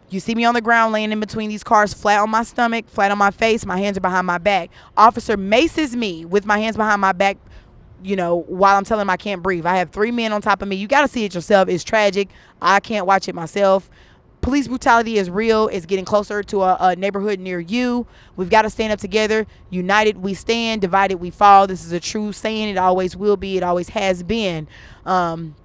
Speaker 8: You see me on the ground laying in between these cars, flat on my stomach, flat on my face. My hands are behind my back. Officer maces me with my hands behind my back, you know, while I'm telling him I can't breathe. I have 3 men on top of me. You got to see it yourself. It's tragic. I can't watch it myself. Police brutality is real. It's getting closer to a neighborhood near you. We've got to stand up together. United we stand, divided we fall. This is a true saying. It always will be. It always has been. I'm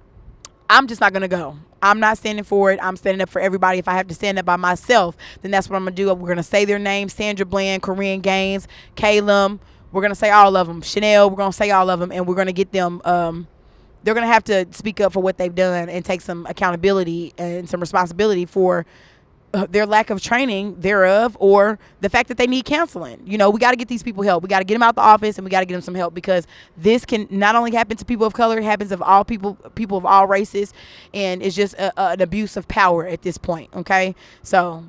Speaker 8: just not going to go. I'm not standing for it. I'm standing up for everybody. If I have to stand up by myself, then that's what I'm going to do. We're going to say their names: Sandra Bland, Corinne Gaines, Kaylem. We're going to say all of them. Chanel, we're going to say all of them, and we're going to get them they're going to have to speak up for what they've done and take some accountability and some responsibility for their lack of training thereof, or the fact that they need counseling. You know, we got to get these people help. We got to get them out the office, and we got to get them some help, because this can not only happen to people of color, it happens of all people of all races, and it's just an abuse of power at this point. Okay, so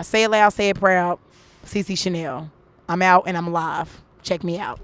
Speaker 8: say it loud, say it proud. CC Chanel. I'm out and I'm alive. Check me out.